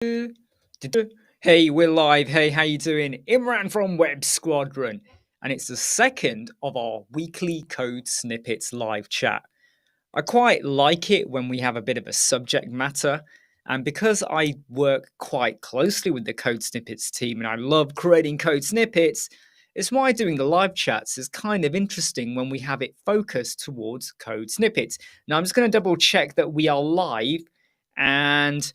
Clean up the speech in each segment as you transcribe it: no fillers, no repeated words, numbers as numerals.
Hey, we're live. Hey, how you doing? Imran from Web Squadron, and it's the second of our weekly code snippets live chat. I quite like it when we have a bit of a subject matter, and because I work quite closely with the code snippets team and I love creating code snippets, it's why doing the live chats is kind of interesting when we have it focused towards code snippets. Now, I'm just going to double check that we are live, and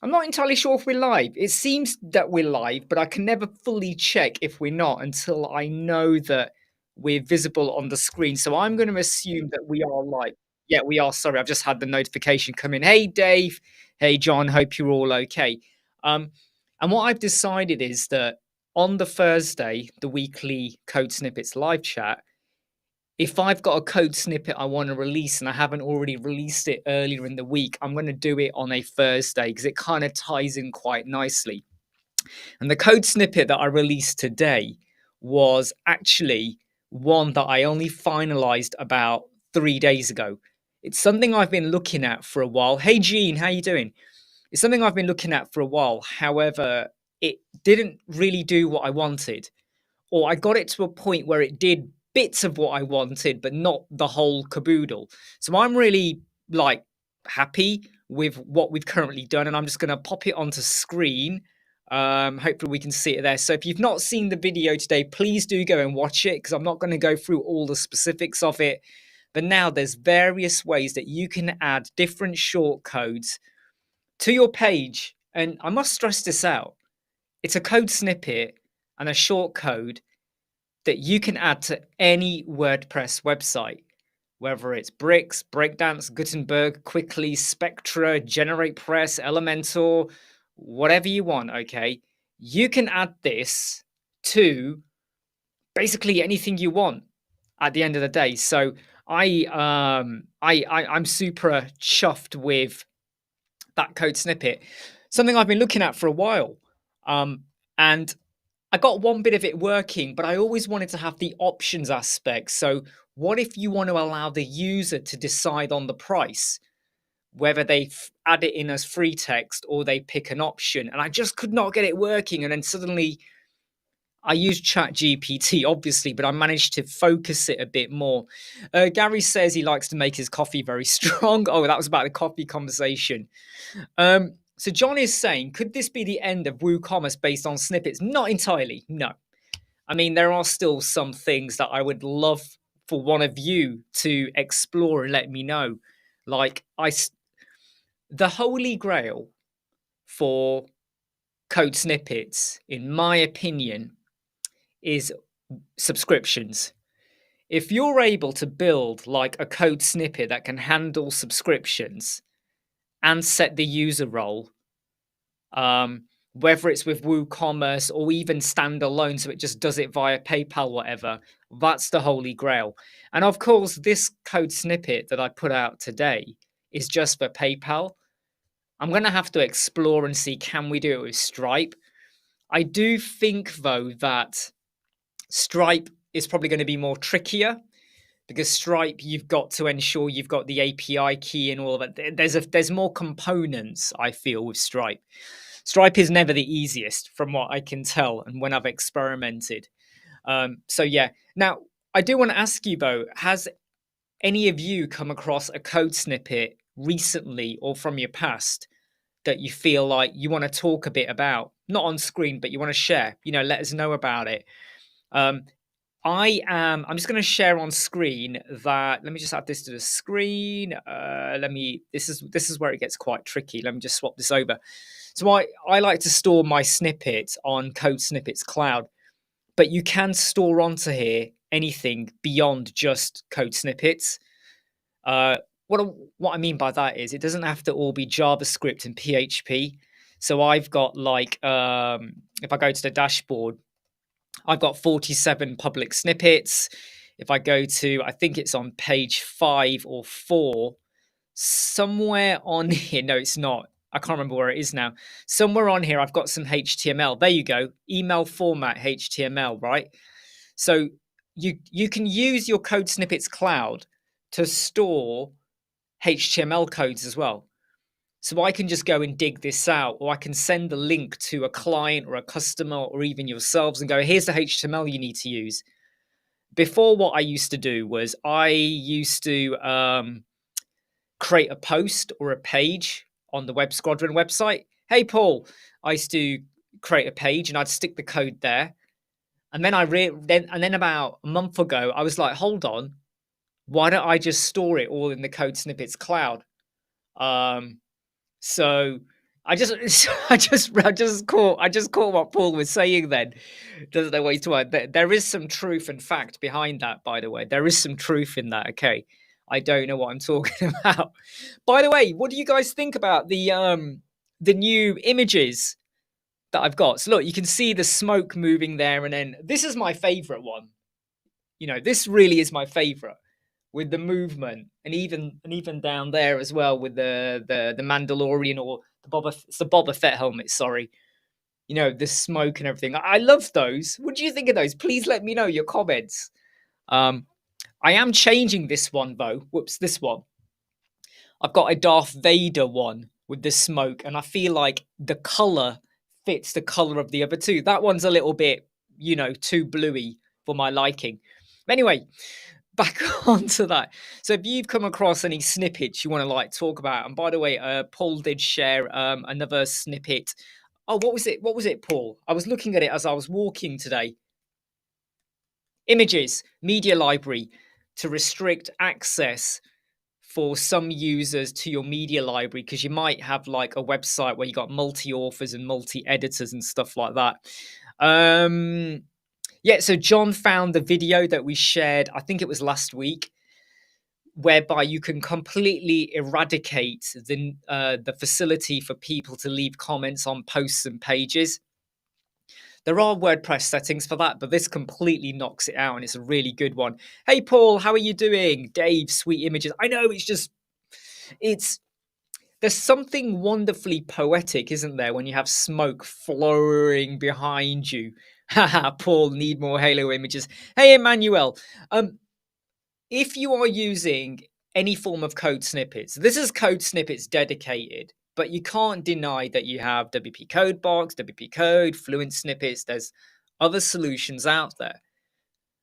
I'm not entirely sure if we're live. It seems that we're live, but I can never fully check if we're not until I know that we're visible on the screen. So I'm going to assume that we are live. Yeah, we are. Sorry, I've just had the notification come in. Hey, Dave. Hey, John. Hope you're all okay. Um, and what I've decided is that on the Thursday, the weekly Code Snippets live chat, if I've got a code snippet I want to release and I haven't already released it earlier in the week, I'm going to do it on a Thursday because it kind of ties in quite nicely. And the code snippet that I released today was actually one that I only finalized about 3 days ago. It's something I've been looking at for a while. Hey, Gene, how you doing? It's something I've been looking at for a while. However, it didn't really do what I wanted, or I got it to a point where it did bits of what I wanted, but not the whole caboodle. So I'm really like happy with what we've currently done, and I'm just going to pop it onto screen. Hopefully we can see it there. So if you've not seen the video today, please do go and watch it because I'm not going to go through all the specifics of it. But now there's various ways that you can add different short codes to your page. And I must stress this out. It's a code snippet and a short code that you can add to any WordPress website, whether it's Bricks, Breakdance, Gutenberg, Quickly, Spectra, GeneratePress, Elementor, whatever you want, okay? You can add this to basically anything you want at the end of the day. So I'm super chuffed with that code snippet. Something I've been looking at for a while. And I got one bit of it working, but I always wanted to have the options aspect. So, what if you want to allow the user to decide on the price, whether they add it in as free text or they pick an option? And I just could not get it working. And then suddenly I used Chat GPT, obviously, but I managed to focus it a bit more. Gary says he likes to make his coffee very strong. Oh, that was about the coffee conversation. So John is saying, could this be the end of WooCommerce based on snippets? Not entirely, no. I mean, there are still some things that I would love for one of you to explore and let me know. Like the holy grail for code snippets, in my opinion, is subscriptions. If you're able to build like a code snippet that can handle subscriptions and set the user role, whether it's with WooCommerce or even standalone, so it just does it via PayPal, whatever, that's the holy grail. And of course, this code snippet that I put out today is just for PayPal. I'm going to have to explore and see, can we do it with Stripe? I do think, though, that Stripe is probably going to be more trickier because Stripe, you've got to ensure you've got the API key and all of that. There's more components, I feel, with Stripe. Stripe is never the easiest, from what I can tell, and when I've experimented. So yeah. Now, I do want to ask you though: has any of you come across a code snippet recently or from your past that you feel like you want to talk a bit about? Not on screen, but you want to share. Let us know about it. Um, I'm just going to share on screen that. Let me just add this to the screen. This is where it gets quite tricky. Let me just swap this over. So I like to store my snippets on Code Snippets Cloud, but you can store onto here anything beyond just code snippets. What I mean by that is it doesn't have to all be JavaScript and PHP. So I've got like if I go to the dashboard, I've got 47 public snippets. If I go to, I think it's on page 5 or 4, somewhere on here. No, it's not. I can't remember where it is now. Somewhere on here, I've got some HTML. There you go. Email format HTML, right? So you can use your Code Snippets Cloud to store HTML codes as well. So I can just go and dig this out, or I can send the link to a client or a customer or even yourselves and go, here's the HTML you need to use. Before, what I used to do was I used to create a post or a page on the Web Squadron website. Hey, Paul, I used to create a page and I'd stick the code there. And then then about a month ago, I was like, hold on, why don't I just store it all in the Code Snippets cloud? So I just I just caught what Paul was saying then. Doesn't know what he's talking about. There is some truth and fact behind that, by the way. There is some truth in that, okay. I don't know what I'm talking about. By the way, what do you guys think about the new images that I've got? So look, you can see the smoke moving there, and then this is my favorite one. This really is my favorite, with the movement, and even down there as well with the Mandalorian, or it's the Boba Fett helmet, sorry. The smoke and everything. I love those. What do you think of those? Please let me know your comments. I am changing this one though. Whoops, this one. I've got a Darth Vader one with the smoke, and I feel like the color fits the color of the other two. That one's a little bit, too bluey for my liking. Anyway, back onto that. So if you've come across any snippets you want to talk about, and by the way, Paul did share another snippet. Oh, what was it, Paul? I was looking at it as I was walking today. Images, media library, to restrict access for some users to your media library, because you might have like a website where you got multi-authors and multi-editors and stuff like that. Yeah, so John found the video that we shared, I think it was last week, whereby you can completely eradicate the facility for people to leave comments on posts and pages. There are WordPress settings for that, but this completely knocks it out, and it's a really good one. Hey, Paul, how are you doing? Dave, sweet images. I know, there's something wonderfully poetic, isn't there, when you have smoke flowing behind you. Haha, Paul, need more Halo images. Hey, Emmanuel. If you are using any form of code snippets, this is code snippets dedicated, but you can't deny that you have WP Codebox, WP Code, Fluent Snippets. There's other solutions out there.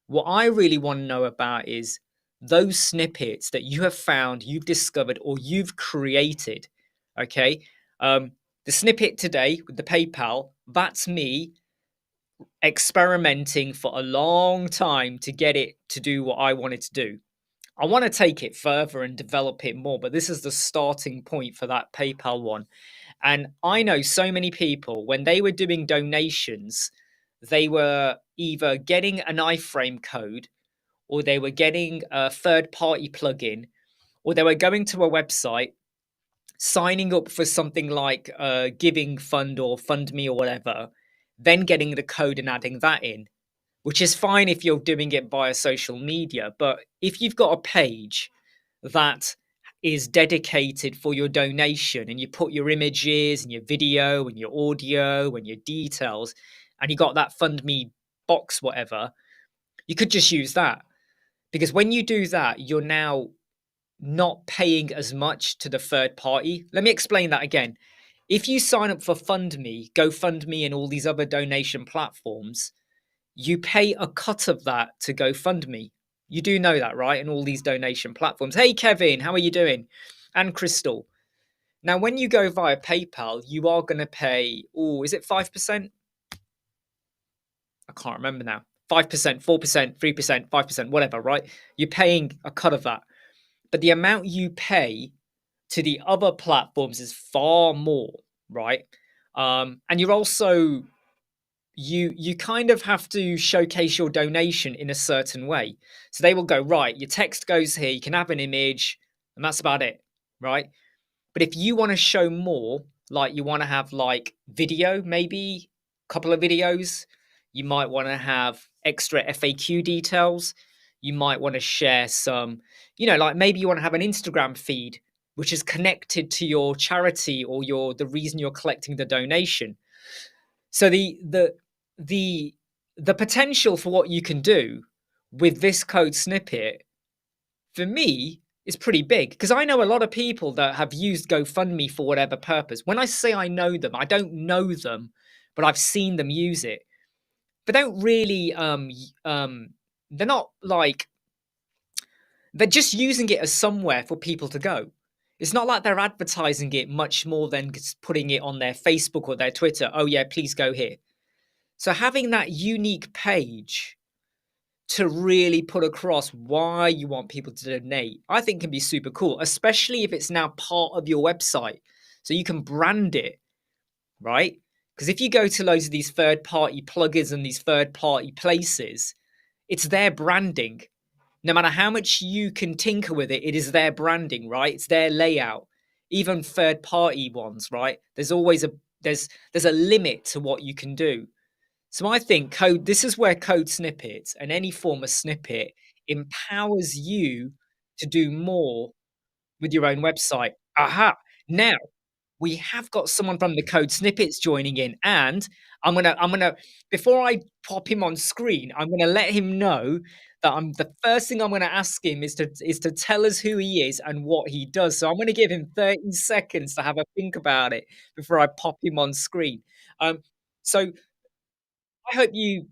What I really want to know about is those snippets that you have found, you've discovered, or you've created. Okay. The snippet today with the PayPal, that's me experimenting for a long time to get it to do what I wanted to do. I want to take it further and develop it more, but this is the starting point for that PayPal one. And I know so many people, when they were doing donations, they were either getting an iframe code, or they were getting a third-party plugin, or they were going to a website, signing up for something like Giving Fund or Fund Me or whatever, then getting the code and adding that in, which is fine if you're doing it via social media. But if you've got a page that is dedicated for your donation, and you put your images and your video and your audio and your details, and you got that Fund Me box, whatever, you could just use that. Because when you do that, you're now not paying as much to the third party. Let me explain that again. If you sign up for Fund Me, GoFundMe, and all these other donation platforms, you pay a cut of that to GoFundMe. You do know that, right? And all these donation platforms. Hey, Kevin, how are you doing? And Crystal. Now, when you go via PayPal, you are going to pay, is it 5%? I can't remember now. 5%, 4%, 3%, 5%, whatever, right? You're paying a cut of that. But the amount you pay to the other platforms is far more, right? And you're also, you kind of have to showcase your donation in a certain way. So they will go, right, your text goes here, you can have an image, and that's about it, right? But if you want to show more, like you want to have like video, maybe a couple of videos, you might want to have extra FAQ details, you might want to share some, like maybe you want to have an Instagram feed which is connected to your charity or the reason you're collecting the donation. So the potential for what you can do with this code snippet, for me, is pretty big because I know a lot of people that have used GoFundMe for whatever purpose. When I say I know them, I don't know them, but I've seen them use it. They don't really they're not like they're just using it as somewhere for people to go. It's not like they're advertising it much more than just putting it on their Facebook or their Twitter. Oh yeah, please go here. So having that unique page to really put across why you want people to donate, I think can be super cool, especially if it's now part of your website. So you can brand it, right? Because if you go to loads of these third party plugins and these third party places, it's their branding. No matter how much you can tinker with it, it is their branding, right? It's their layout. Even third party ones, right? There's always there's a limit to what you can do. So I think this is where code snippets and any form of snippet empowers you to do more with your own website. Aha. Now we have got someone from the code snippets joining in, and I'm gonna before I pop him on screen, I'm gonna let him know that I'm the first thing I'm gonna ask him is to tell us who he is and what he does. So I'm gonna give him 30 seconds to have a think about it before I pop him on screen. So I hope you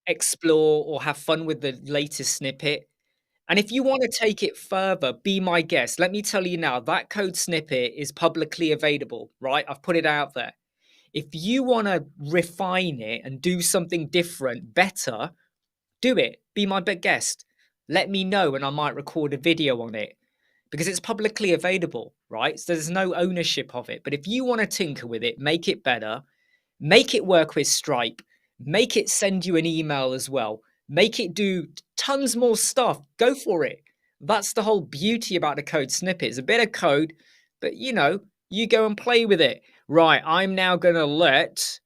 explore or have fun with the latest snippet. And if you want to take it further, be my guest. Let me tell you now, that code snippet is publicly available, right? I've put it out there. If you want to refine it and do something different, better, do it. Be my big guest. Let me know and I might record a video on it because it's publicly available, right? So there's no ownership of it. But if you want to tinker with it, make it better, make it work with Stripe, make it send you an email as well, make it do tons more stuff. Go for it. That's the whole beauty about the code snippet. It's a bit of code, but you go and play with it. Right, I'm now going to let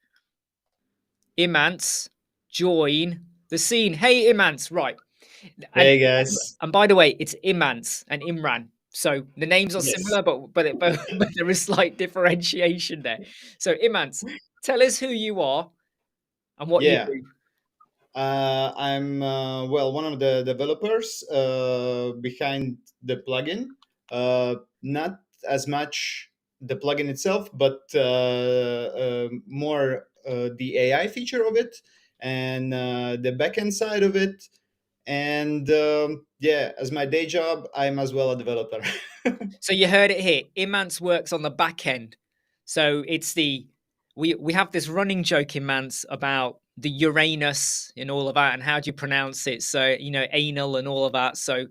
Imants join the scene. Hey, Imants, right. And, Hey guys. and by the way, it's Imants and Imran. So the names are Yes. similar, but there is slight differentiation there. So Imants, tell us who you are and what you Yeah. do. I'm well one of the developers behind the plugin. Not as much the plugin itself, but more the AI feature of it and the backend side of it. And yeah, as my day job, I'm as well a developer. So you heard it here. Imants works on the back end. So it's we have this running joke in Mance about the Uranus and all of that, and how do you pronounce it? So anal and all of that. So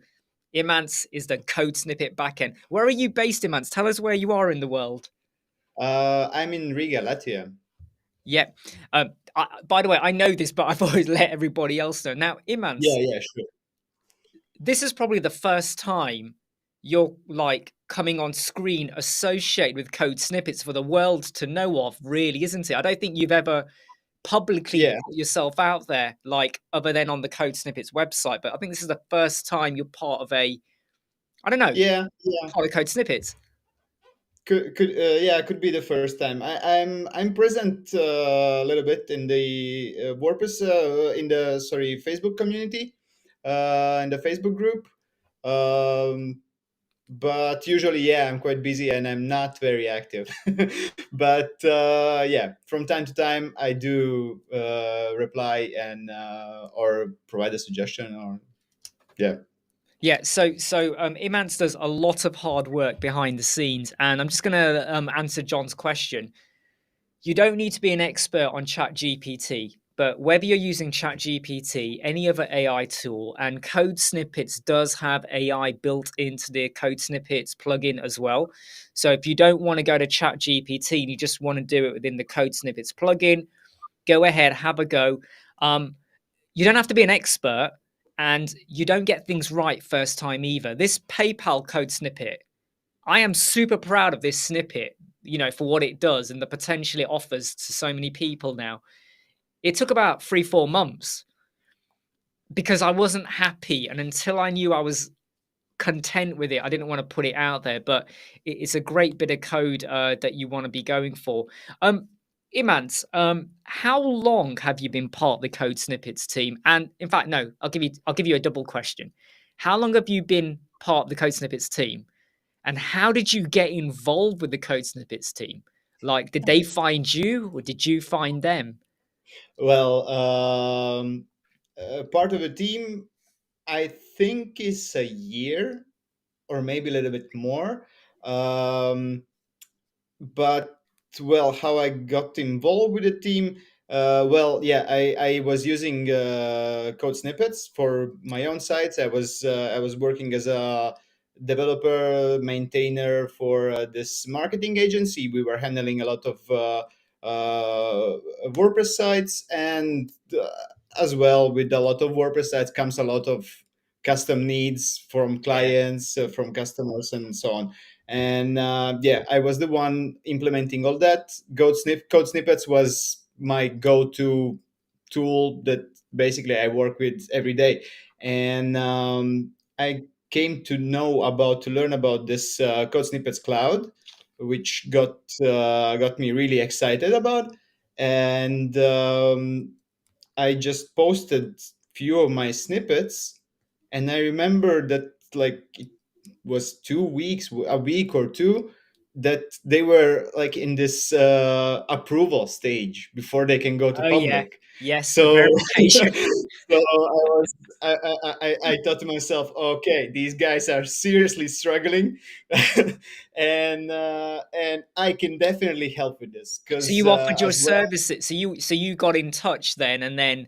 Imants is the code snippet backend. Where are you based, Imants? Tell us where you are in the world. I'm in Riga, Latvia. Yep. By the way, I know this, but I've always let everybody else know. Now, Yeah, Imants, yeah, sure. this is probably the first time you're like coming on screen associated with code snippets for the world to know of, really, isn't it? I don't think you've ever publicly Yeah, put yourself out there, like other than on the code snippets website. But I think this is the first time you're part of I don't know, yeah, yeah. part of code snippets. Could yeah, could be the first time. I'm present a little bit in the WordPress in the sorry Facebook community, in the Facebook group. Um, but usually, yeah, I'm quite busy and I'm not very active. But yeah, from time to time, I do reply and or provide a suggestion or yeah. Yeah, so Imants does a lot of hard work behind the scenes, and I'm just gonna answer John's question. You don't need to be an expert on ChatGPT, but whether you're using ChatGPT, any other AI tool, and Code Snippets does have AI built into the Code Snippets plugin as well. So if you don't want to go to ChatGPT and you just want to do it within the Code Snippets plugin, go ahead, have a go. You don't have to be an expert, and you don't get things right first time either. This PayPal Code Snippet, I am super proud of this snippet, for what it does and the potential it offers to so many people now. It took about 3-4 months because I wasn't happy. And until I knew I was content with it, I didn't want to put it out there. But it's a great bit of code that you want to be going for. Imants, how long have you been part of the Code Snippets team? And in fact, no, I'll give you a double question. How long have you been part of the Code Snippets team? And how did you get involved with the Code Snippets team? Like, did they find you or did you find them? Well, part of a team, I think, is a year or maybe a little bit more. Um, but well, how I got involved with the team, well, yeah, I was using code snippets for my own sites. I was working as a developer maintainer for this marketing agency. We were handling a lot of WordPress sites, and as well, with a lot of WordPress sites comes a lot of custom needs from Yeah. clients, from customers, and so on. And yeah, I was the one implementing all that. Code snippets was my go-to tool that basically I work with every day. And I came to learn about this code snippets cloud, which got me really excited about. And I just posted few of my snippets, and I remember that like it was 2 weeks, a week or two, that they were like in this approval stage before they can go to Oh, yeah. public. Yes, the So, verification. so I thought to myself, okay, these guys are seriously struggling, and I can definitely help with this So because you offered your as well. services. So you got in touch then, and then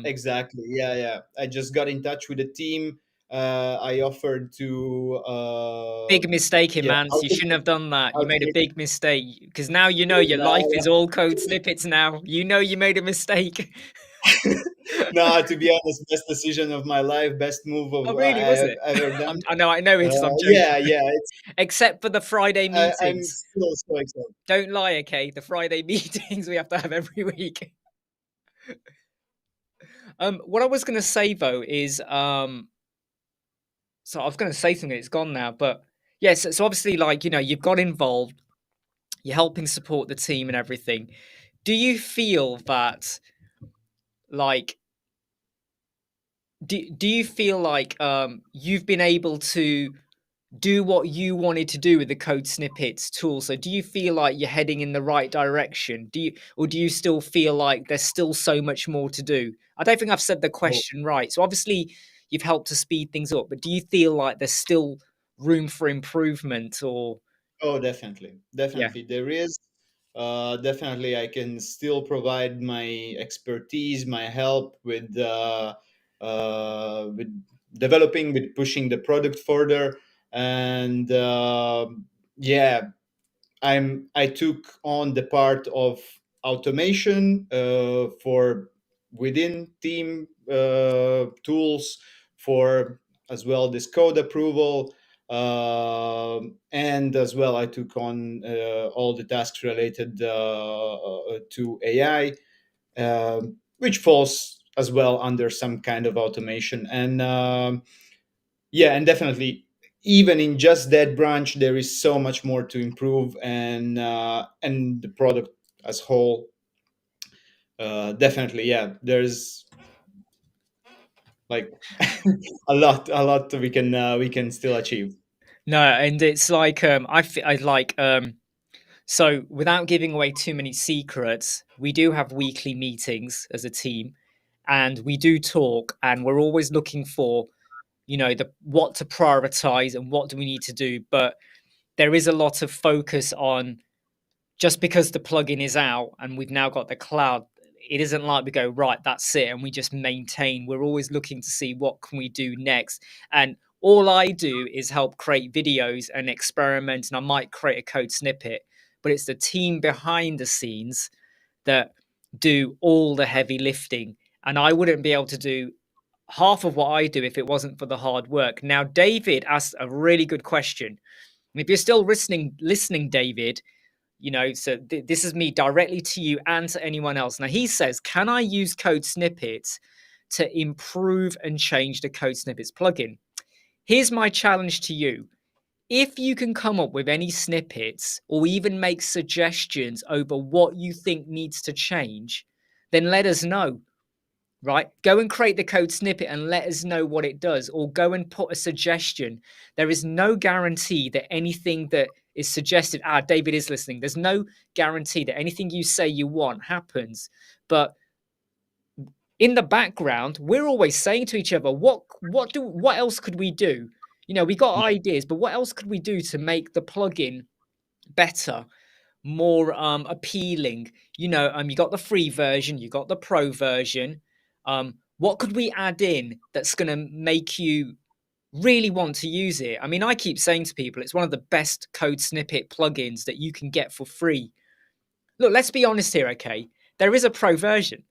Exactly. Yeah, yeah. I just got in touch with the team. I offered to, big mistake, yeah, Imans. You shouldn't have done that. You made a automate. big mistake because now you know your life No, is all code snippets. Now you know you made a mistake. no, to be honest, best decision of my life, best move Oh, of really? I Was have it? ever done. I know it is. I'm Yeah, joking. yeah. It's Except for the Friday I'm meetings. still so excited. Don't lie, okay? The Friday meetings we have to have every week. What I was gonna say though is so I was gonna say something. It's gone now, but yes. So obviously, like you've got involved. You're helping support the team and everything. Do you feel that like do you feel like you've been able to do what you wanted to do with the code snippets tool? So do you feel like you're heading in the right direction? Do you still feel like there's still so much more to do? I don't think I've said the Oh, question right. So obviously you've helped to speed things up, but do you feel like there's still room for improvement or oh, definitely, yeah. definitely. There is. Definitely, I can still provide my expertise, my help with developing, with pushing the product further, and yeah, I took on the part of automation for within team tools for as well this code approval, and as well I took on all the tasks related to AI, which falls as well under some kind of automation. And yeah, and definitely, even in just that branch, there is so much more to improve, and the product as whole, definitely, yeah, there's like a lot we can still achieve. No, and it's like I like so without giving away too many secrets, we do have weekly meetings as a team and we do talk and we're always looking for, the what to prioritize and what do we need to do, but there is a lot of focus on just because the plugin is out and we've now got the cloud, it isn't like we go right, that's it, and we just maintain. We're always looking to see what can we do next. And all I do is help create videos and experiment, and I might create a code snippet, but it's the team behind the scenes that do all the heavy lifting. And I wouldn't be able to do half of what I do if it wasn't for the hard work. Now, David asked a really good question. And if you're still listening, David, so this is me directly to you and to anyone else. Now he says, can I use code snippets to improve and change the code snippets plugin? Here's my challenge to you. If you can come up with any snippets or even make suggestions over what you think needs to change, then let us know. right? Go and create the code snippet and let us know what it does, or go and put a suggestion. There is no guarantee that anything that is suggested, David is listening. There's no guarantee that anything you say you want happens. But in the background, we're always saying to each other, what else could we do? You know, we got ideas, but what else could we do to make the plugin better, more appealing? You know, you got the free version, you got the pro version. What could we add in that's going to make you really want to use it? I mean, I keep saying to people, it's one of the best code snippet plugins that you can get for free. Look, let's be honest here, okay? There is a pro version,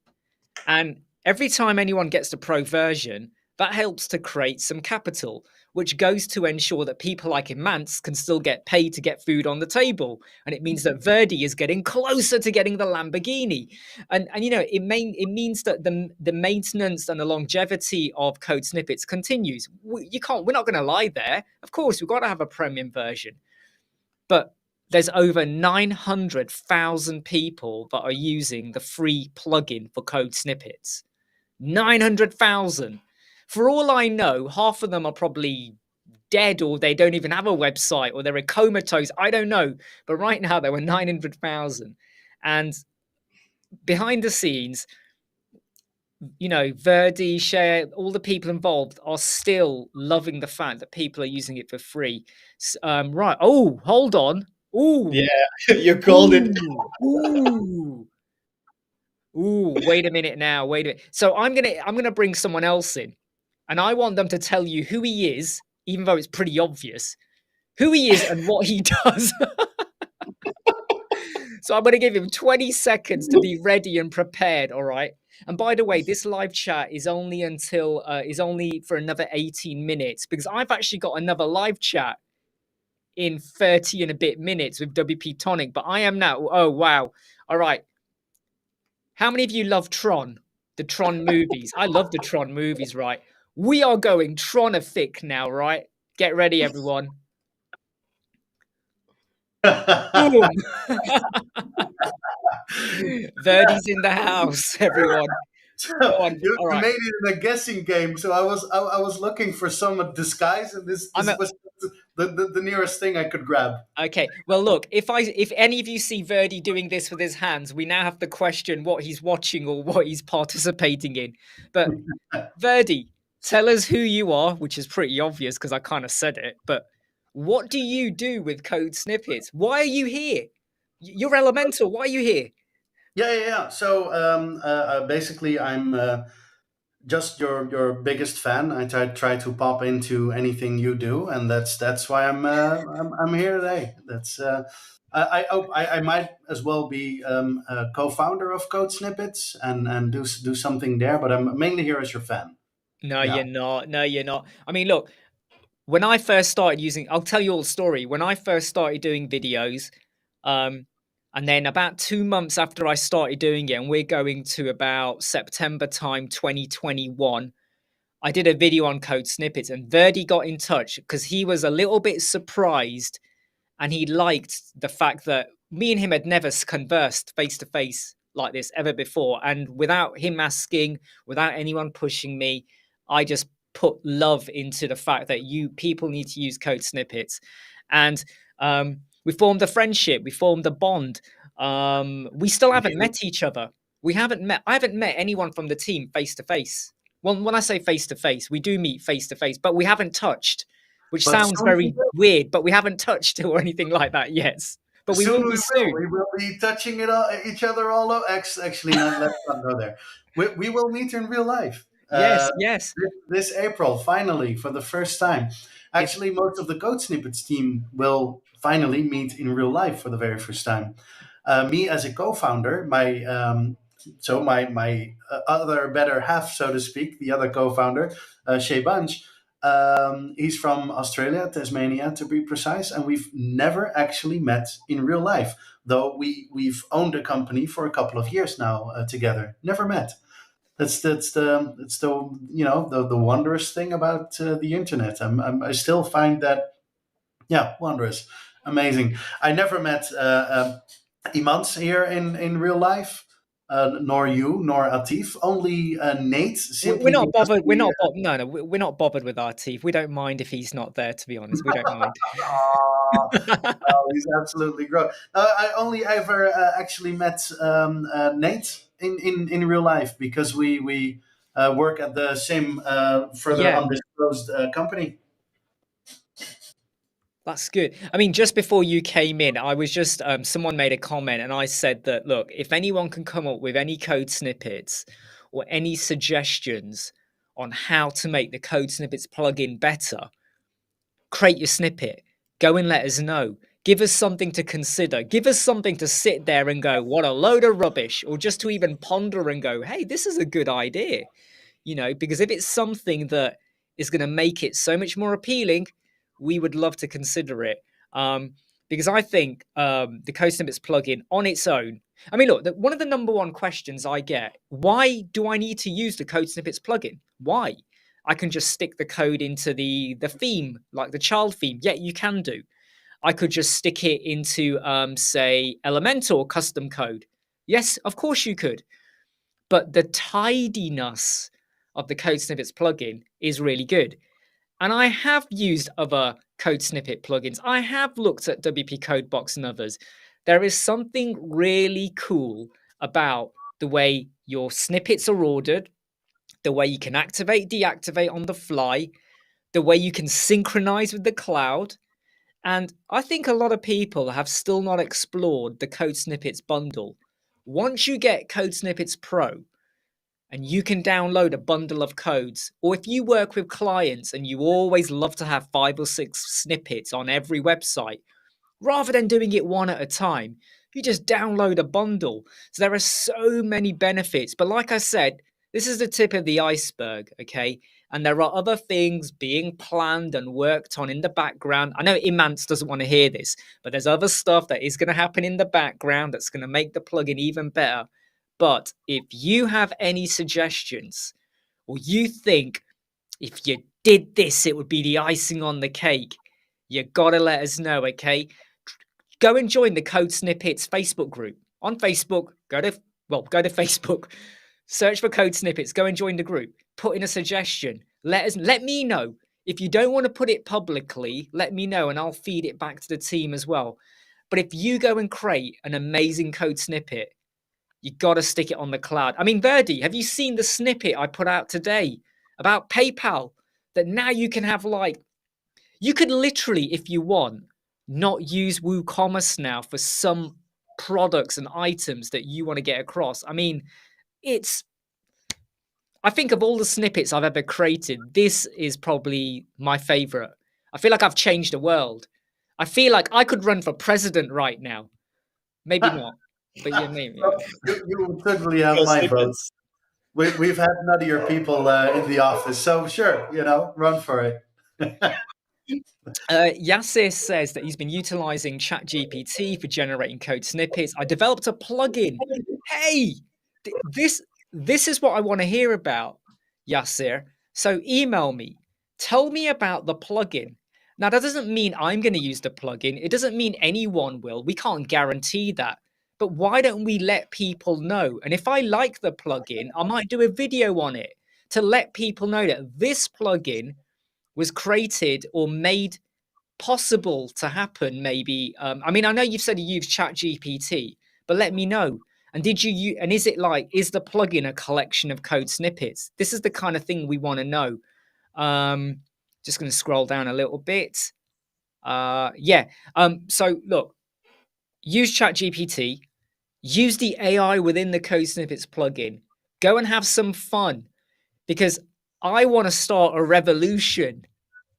and every time anyone gets the pro version, that helps to create some capital, which goes to ensure that people like Imance can still get paid to get food on the table. And it means that Verdi is getting closer to getting the Lamborghini. And you know, it means that the maintenance and the longevity of code snippets continues. We're not going to lie there. Of course, we've got to have a premium version. But there's over 900,000 people that are using the free plugin for code snippets. 900,000. For all I know, half of them are probably dead, or they don't even have a website, or they're comatose. I don't know. But right now, there were 900,000. And behind the scenes, you know, Verdi, Share, all the people involved are still loving the fact that people are using it for free. Right. Oh, hold on. Ooh, Yeah, you called it. ooh, ooh. Ooh, wait a minute now. Wait a minute. So I'm gonna bring someone else in, and I want them to tell you who he is, even though it's pretty obvious who he is and what he does. So I'm gonna give him 20 seconds to be ready and prepared. All right. And by the way, this live chat is only for another 18 minutes, because I've actually got another live chat in 30 and a bit minutes with WP Tonic. But I am now. Oh wow. All right. How many of you love Tron? The Tron movies. I love the Tron movies, right? We are going Tronific now, right? Get ready, everyone. Boom. Verdi's in the house, everyone. Go So on. All you right. made it in a guessing game. So I was looking for some disguise, and I'm this a, was the nearest thing I could grab. okay. Well, look, if any of you see Verdi doing this with his hands, we now have to question what he's watching or what he's participating in. But Verdi, tell us who you are, which is pretty obvious because I kind of said it. But what do you do with code snippets? Why are you here? You're elemental. Why are you here? Yeah. So basically, I'm just your biggest fan. I try to pop into anything you do, and that's why I'm here today. That's I might as well be a co-founder of Code Snippets and do something there, but I'm mainly here as your fan. No, Yeah. you're not. No, you're not. I mean, look, when I first started using, I'll tell you all the story. When I first started doing videos, um, and then about 2 months after I started doing it, and we're going to about September time 2021, I did a video on code snippets, and Verdi got in touch because he was a little bit surprised, and he liked the fact that me and him had never conversed face to face like this ever before. And without him asking, without anyone pushing me, I just put love into the fact that you people need to use code snippets. And we formed a friendship, we formed a bond. We still haven't met each other. We haven't met. I haven't met anyone from the team face to face. Well, when I say face to face, we do meet face to face, but we haven't touched, which But sounds very weird, but we haven't touched or anything like that yet. But we soon will we be will. soon. We will be touching each other all over. Actually, not, let's not go there. We will meet in real life Yes, yes. this April, finally, for the first time. It's Actually, most of the Code Snippets team will finally meet in real life for the very first time. Me as a co-founder, my other better half, so to speak, the other co-founder, Shea Bunch, he's from Australia, Tasmania to be precise, and we've never actually met in real life. Though we've owned a company for a couple of years now together, never met. That's the the wondrous thing about the internet. I still find that, yeah, wondrous, amazing. I never met Imans here in real life. nor you, nor Atif. Only Nate, We're simply not because bothered. We're we. not no, no. We're not bothered with our teeth. We don't mind if he's not there. To be honest, we don't mind. Aw, no, he's absolutely great. I only ever actually met Nate in real life because we work at the same further Yeah, undisclosed company. that's good. I mean, just before you came in, I was just someone made a comment, and I said that look, if anyone can come up with any code snippets or any suggestions on how to make the code snippets plugin better, create your snippet. Go and let us know. Give us something to consider. Give us something to sit there and go, what a load of rubbish, or just to even ponder and go, hey, this is a good idea. Because if it's something that is going to make it so much more appealing, we would love to consider it. Because I think the Code Snippets plugin on its own, I mean, look, one of the number one questions I get, why do I need to use the Code Snippets plugin? Why? I can just stick the code into the theme, like the child theme. Yeah, you can do. I could just stick it into, say, Elementor custom code. Yes, of course you could. But the tidiness of the Code Snippets plugin is really good. And I have used other code snippet plugins. I have looked at WP Codebox and others. There is something really cool about the way your snippets are ordered, the way you can activate, deactivate on the fly, the way you can synchronize with the cloud. And I think a lot of people have still not explored the Code Snippets bundle. Once you get Code Snippets Pro, and you can download a bundle of codes. Or if you work with clients and you always love to have 5 or 6 snippets on every website, rather than doing it one at a time, you just download a bundle. So there are so many benefits. But like I said, this is the tip of the iceberg, okay? And there are other things being planned and worked on in the background. I know Imants doesn't want to hear this, but there's other stuff that is going to happen in the background that's going to make the plugin even better. But if you have any suggestions, or you think if you did this, it would be the icing on the cake, you gotta let us know, okay? Go and join the Code Snippets Facebook group on Facebook. Go to Facebook, search for Code Snippets, go and join the group. Put in a suggestion. Let me know. If you don't want to put it publicly, let me know and I'll feed it back to the team as well. But if you go and create an amazing code snippet, you got to stick it on the cloud. I mean, Verdi, have you seen the snippet I put out today about PayPal? That now you can have you could literally, if you want, not use WooCommerce now for some products and items that you want to get across. I mean, it's, I think of all the snippets I've ever created, this is probably my favorite. I feel like I've changed the world. I feel like I could run for president right now. Maybe not, but yeah, maybe. Well, you would certainly have Because my vote. snippets. We've had nuttier people in the office, so sure, run for it. Yasser says that he's been utilizing ChatGPT for generating code snippets. I developed a plugin. Hey, this is what I want to hear about, Yasser. So email me. Tell me about the plugin. Now that doesn't mean I'm going to use the plugin. It doesn't mean anyone will. We can't guarantee that. But why don't we let people know? And if I like the plugin, I might do a video on it to let people know that this plugin was created or made possible to happen maybe. I mean, I know you've said you use Chat GPT, but let me know. And and is it is the plugin a collection of code snippets? This is the kind of thing we want to know. um just going to scroll down a little bit. Yeah. So look, use Chat GPT, use the AI within the code snippets plugin, go and have some fun, because I want to start a revolution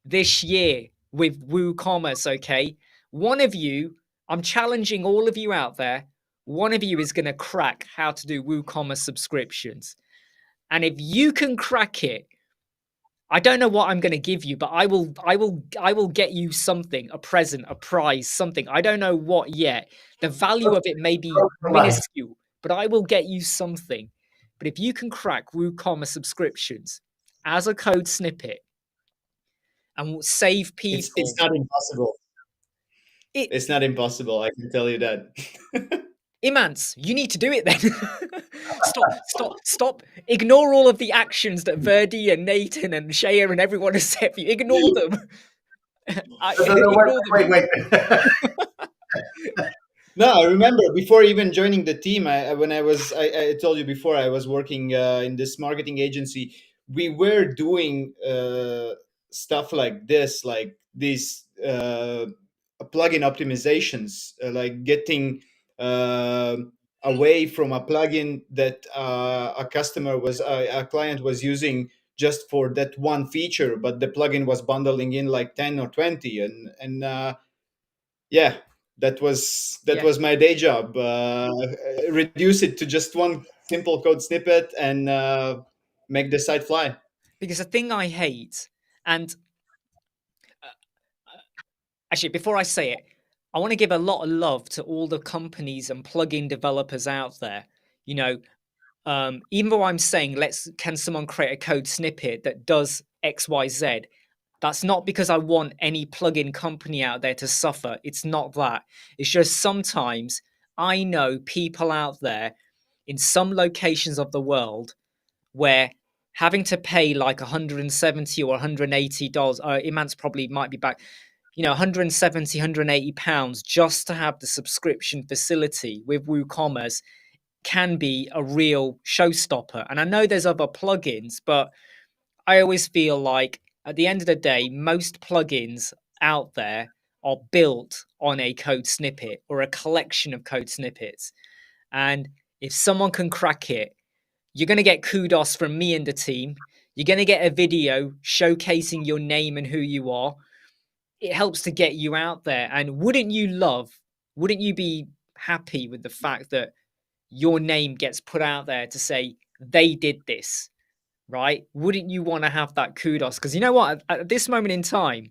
this year with WooCommerce, okay? One of you, I'm challenging all of you out there, one of you is going to crack how to do WooCommerce subscriptions. And if you can crack it, I don't know what I'm going to give you, but I will get you something, a present, a prize, something. I don't know what yet. The value of it may be For life. minuscule, but I will get you something. But if you can crack WooCommerce subscriptions as a code snippet and save It's people, not impossible. it It's not impossible. I can tell you that. Imants, you need to do it then. Stop. Ignore all of the actions that Verdi and Nathan and Shea and everyone has said for you. Ignore them. No, no, no, Ignore them. wait. No, I remember before even joining the team. When I told you before, I was working in this marketing agency. We were doing stuff like this, like these plugin optimizations, like getting uh, away from a plugin that a client was using just for that one feature, but the plugin was bundling in like 10 or 20, and yeah, that Yeah, was my day job. Reduce it to just one simple code snippet and make the site fly. because the thing I hate, and actually, before I say it, I want to give a lot of love to all the companies and plugin developers out there. You know, even though I'm saying can someone create a code snippet that does XYZ? That's not because I want any plugin company out there to suffer. It's not that. It's just sometimes I know people out there in some locations of the world where having to pay like 170 or $180, Imant's probably might be back, 170, £180 just to have the subscription facility with WooCommerce can be a real showstopper. And I know there's other plugins, but I always feel like at the end of the day, most plugins out there are built on a code snippet or a collection of code snippets. And if someone can crack it, you're going to get kudos from me and the team. You're going to get a video showcasing your name and who you are. It helps to get you out there. And wouldn't you be happy with the fact that your name gets put out there to say they did this, right? Wouldn't you want to have that kudos? Because you know what? At this moment in time,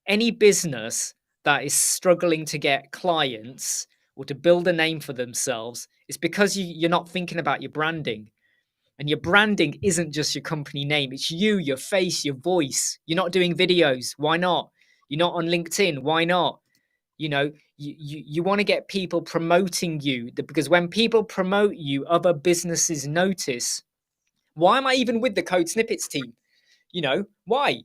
any business that is struggling to get clients or to build a name for themselves is because you're not thinking about your branding. And your branding isn't just your company name, it's you, your face, your voice. You're not doing videos. Why not? You're not on LinkedIn. Why not? You want to get people promoting you because when people promote you, other businesses notice. Why am I even with the Code Snippets team? Why?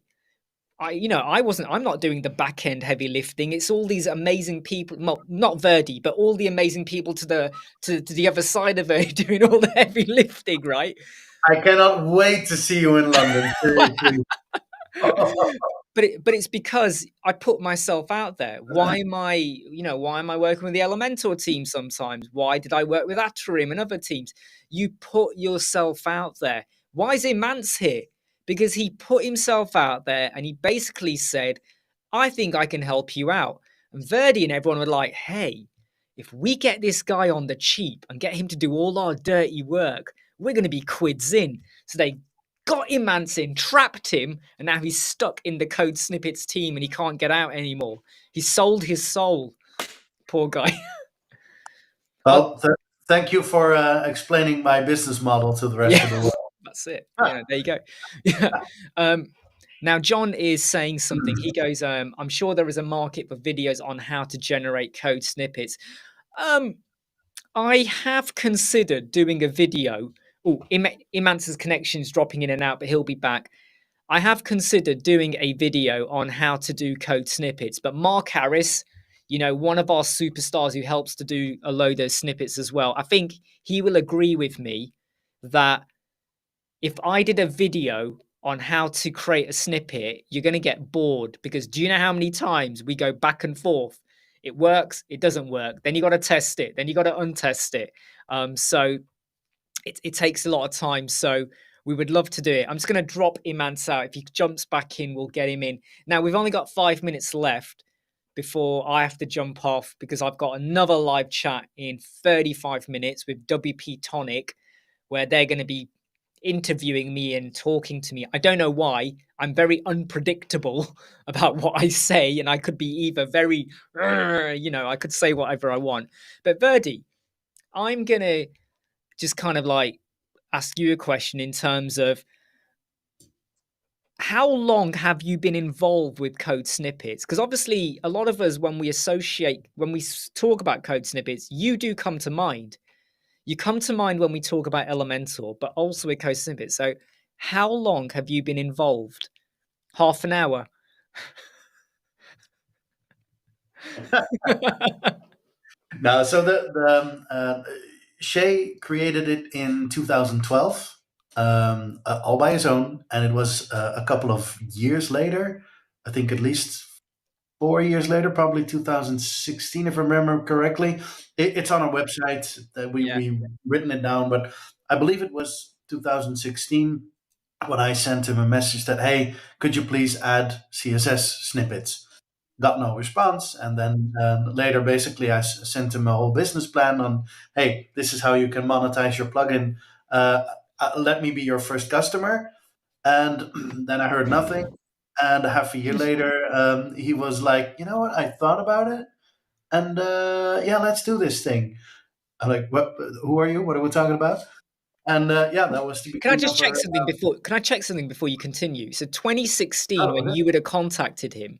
I'm not doing the back end heavy lifting. It's all these amazing people, well, not Verdi, but all the amazing people to the other side of it doing all the heavy lifting, right? I cannot wait to see you in London. Seriously. But it's because I put myself out there. Why am I working with the Elementor team sometimes? Why did I work with Atrim and other teams? You put yourself out there. Why is Imance here? Because he put himself out there and he basically said, I think I can help you out. And Verdi and everyone were like, hey, if we get this guy on the cheap and get him to do all our dirty work, we're going to be quids in. So they got Imance in, trapped him, and now he's stuck in the Code Snippets team and he can't get out anymore. He sold his soul. Poor guy. Well, thank you for explaining my business model to the rest of the Yeah, world. that's it. Yeah, there you go. Yeah. Now, John is saying something. He goes, I'm sure there is a market for videos on how to generate code snippets. I have considered doing a video. Oh, Imance's connection's dropping in and out, but he'll be back. I have considered doing a video on how to do code snippets, but Mark Harris, one of our superstars who helps to do a load of snippets as well, I think he will agree with me that if I did a video on how to create a snippet, you're going to get bored because do you know how many times we go back and forth? It works, it doesn't work. Then you got to test it, then you got to untest it. So it takes a lot of time. So we would love to do it. I'm just going to drop Imance out. If he jumps back in, we'll get him in. Now, we've only got 5 minutes left before I have to jump off because I've got another live chat in 35 minutes with WP Tonic where they're going to be interviewing me and talking to me. I don't know why. I'm very unpredictable about what I say, and I could be either very, I could say whatever I want. But Verdi, I'm going to just kind of like ask you a question in terms of how long have you been involved with code snippets? Because obviously, a lot of us, when we talk about code snippets, you do come to mind. You come to mind when we talk about Elementor, but also with code snippets. So, how long have you been involved? Half an hour. No, so Shay created it in 2012, all by his own, and it was a couple of years later. I think at least 4 years later, probably 2016, if I remember correctly. It's on our website that Yeah. we written it down, but I believe it was 2016 when I sent him a message that, hey, could you please add CSS snippets? Got no response, and then later, basically, sent him a whole business plan on, hey, this is how you can monetize your plugin. Let me be your first customer, and then I heard nothing. And a half a year later, he was like, you know what? I thought about it, and yeah, let's do this thing. I'm like, what? Who are you? What are we talking about? And yeah, that was the Can I beginning just of check our. something before? Can I check something before you continue? So, 2016, Oh, when okay. you would have contacted him,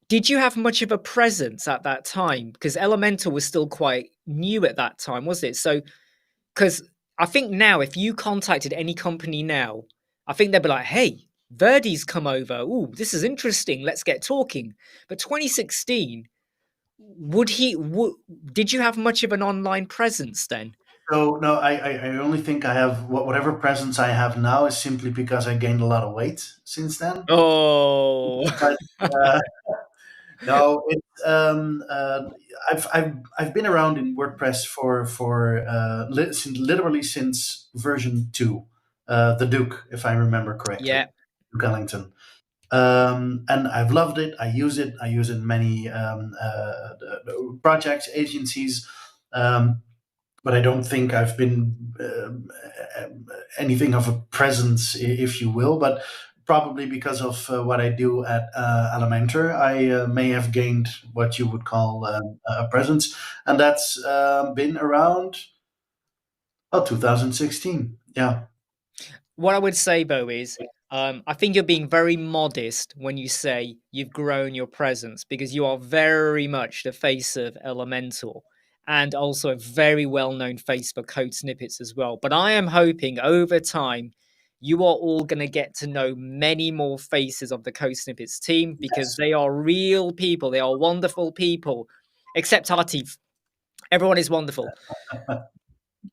did you have much of a presence at that time? Because Elemental was still quite new at that time, was it? So, because I think now, if you contacted any company now, I think they'd be like, "Hey, Verdi's come over. Ooh, this is interesting. Let's get talking." But 2016, would he? Did you have much of an online presence then? So no, I only think I have whatever presence I have now is simply because I gained a lot of weight since then. Oh, But no, it's I've been around in WordPress for literally since version 2, the Duke, if I remember correctly, yeah. Duke Ellington, and I've loved it. I use it. I use it in many projects, agencies. Um, but I don't think I've been anything of a presence, if you will. But probably because of what I do at Elementor, I may have gained what you would call a presence, and that's been around 2016. Yeah, What I would say, Bo, is I think you're being very modest when you say you've grown your presence because you are very much the face of Elemental and also a very well known face for code snippets as well. But I am hoping over time you are all going to get to know many more faces of the code snippets team because yes. they are real people. They are wonderful people, except Atif. Everyone is wonderful.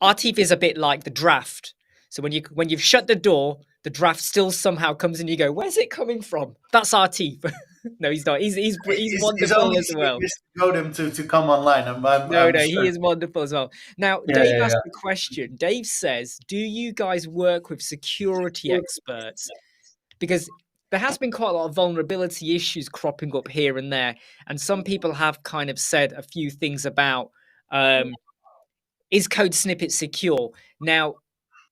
Artif is a bit like the draft. So when you've shut the door, the draft still somehow comes in. You go, where's it coming from? That's Artif. No, he's not. He's He's only wonderful as seeing well. Mr. Godem to come online. No, I'm no, he sure. is wonderful as well. Now, Yeah, Dave yeah, asked a question. Dave says, "Do you guys work with security yeah. experts?" Because there has been quite a lot of vulnerability issues cropping up here and there, and some people have kind of said a few things about um, is code snippet secure? Now,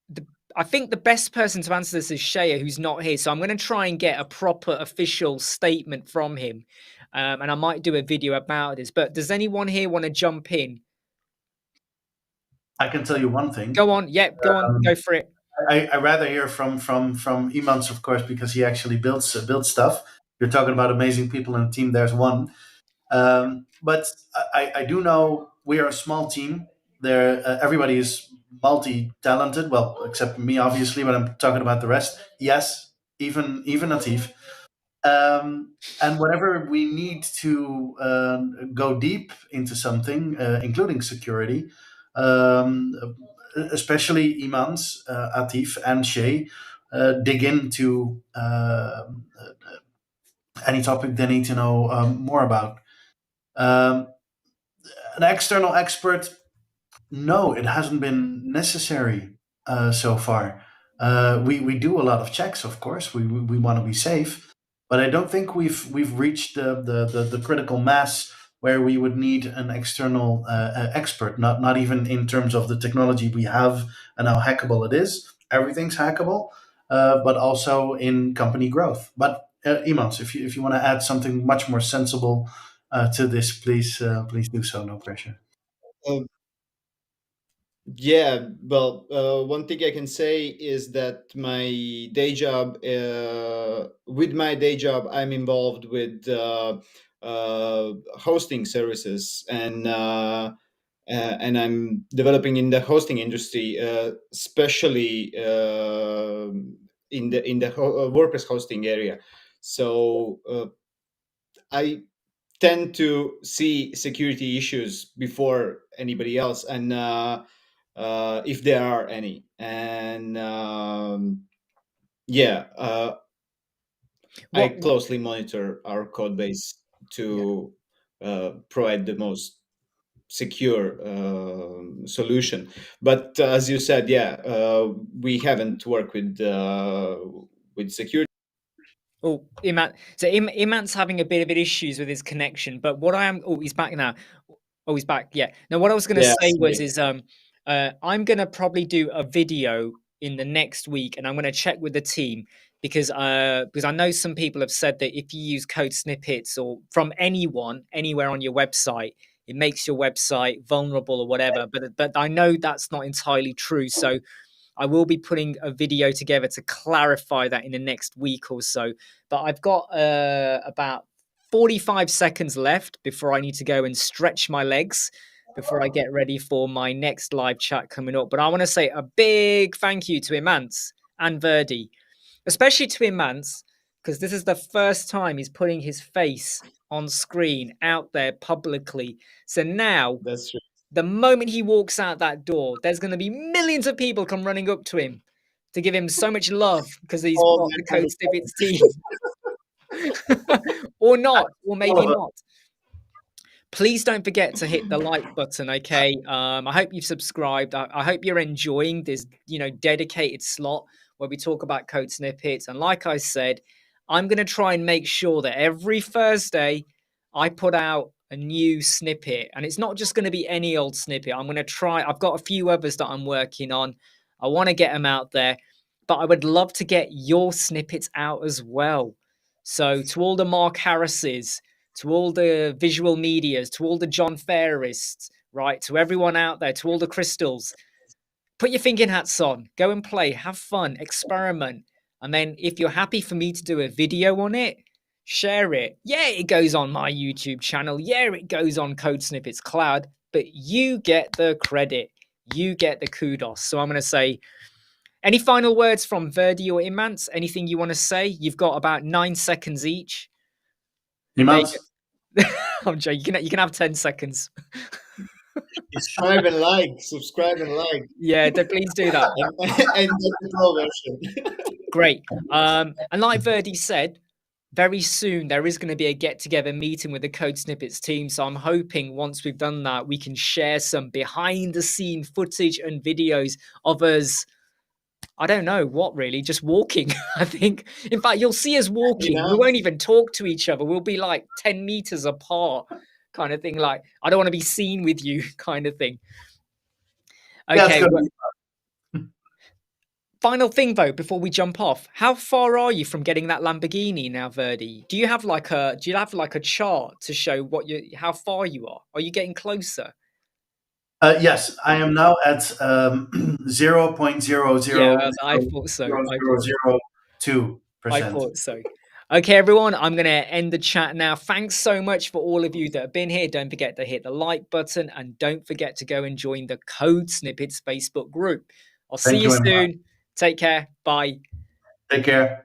the, I think the best person to answer this is Shea, who's not here. So I'm going to try and get a proper official statement from him. And I might do a video about this. But does anyone here want to jump in? I can tell you one thing. Go on. Yep, go on. Um, Go for it. I rather hear from Imans, of course, because he actually builds stuff. You're talking about amazing people in the team. There's one, but I do know we are a small team. There, everybody is multi-talented. Well, except me, obviously. But I'm talking about the rest. Yes, even Natif. And whenever we need to go deep into something, including security, um, especially Imans, Atif, and Shay, dig into any topic they need to know more about. Um, an external expert, no, it hasn't been necessary so far. We do a lot of checks, of course. We want to be safe, but I don't think we've reached the critical mass where we would need an external expert. Not even in terms of the technology we have and how hackable it is. Everything's hackable, but also in company growth. But Imans, if you want to add something much more sensible to this, please do so. No pressure. Uh, Yeah, well, one thing I can say is that my day job, with my day job, I'm involved with hosting services, and I'm developing in the hosting industry, especially in the WordPress hosting area. So I tend to see security issues before anybody else, and if there are any, and yeah, I What? closely monitor our code base Yeah. to provide the most secure solution. But as you said, yeah, we haven't worked with security. Oh, Iman. So Iman's having a bit of issues with his connection. But what I am. Oh, he's back now. Oh, he's back. Yeah. Now, what I was going to Yeah, say was, is I'm going to probably do a video in the next week, and I'm going to check with the team because I know some people have said that if you use code snippets or from anyone anywhere on your website, it makes your website vulnerable or whatever. But I know that's not entirely true. So I will be putting a video together to clarify that in the next week or so. But I've got about 45 seconds left before I need to go and stretch my legs before I get ready for my next live chat coming up. But I want to say a big thank you to Imants and Verdi, especially to Imants, because this is the first time he's putting his face on screen out there publicly. So now that's true. the moment he walks out that door, there's going to be millions of people come running up to him to give him so much love because he's All part of that the kind Code of Snippets team. Or not, or All maybe of us. not. Please don't forget to hit the like button, okay? I hope you've subscribed. I hope you're enjoying this, dedicated slot where we talk about code snippets. And like I said, I'm going to try and make sure that every Thursday I put out a new snippet. And it's not just going to be any old snippet. I'm going to try, I've got a few others that I'm working on. I want to get them out there, but I would love to get your snippets out as well. So to all the Mark Harrises, to all the visual medias, to all the John Fairists, right? To everyone out there, to all the crystals, put your thinking hats on, go and play, have fun, experiment. And then if you're happy for me to do a video on it, share it. Yeah, it goes on my YouTube channel. Yeah, it goes on Code Snippets Cloud, but you get the credit. You get the kudos. So I'm going to say, any final words from Verdi or Imants? Anything you want to say? You've got about 9 seconds each. There you Iemand? go. I'm joking. You can have 10 seconds. Subscribe and like, Yeah, please do that. and get the pro version. Great. And like Verdi said, very soon there is going to be a get together meeting with the Code Snippets team. So I'm hoping once we've done that, we can share some behind the scene footage and videos of us. I don't know what really, just walking. I think, in fact, you'll see us You walking. We know, won't even talk to each other. We'll be like 10 meters apart, kind of thing. Like, I don't want to be seen with you, kind of thing. Yeah, it's Okay. gonna Well, be. final thing though, before we jump off, how far are you from getting that Lamborghini now, Verdi? Do you have like a chart to show how far you are? Are you getting closer? Yes, I am now at zero point zero Yeah, zero I zero thought so. zero zero zero two I percent. thought so. Okay, everyone, I'm going to end the chat now. Thanks so much for all of you that have been here. Don't forget to hit the like button and don't forget to go and join the Code Snippets Facebook group. I'll see Thank you you, Iemand. soon. Take care. Bye. Take care.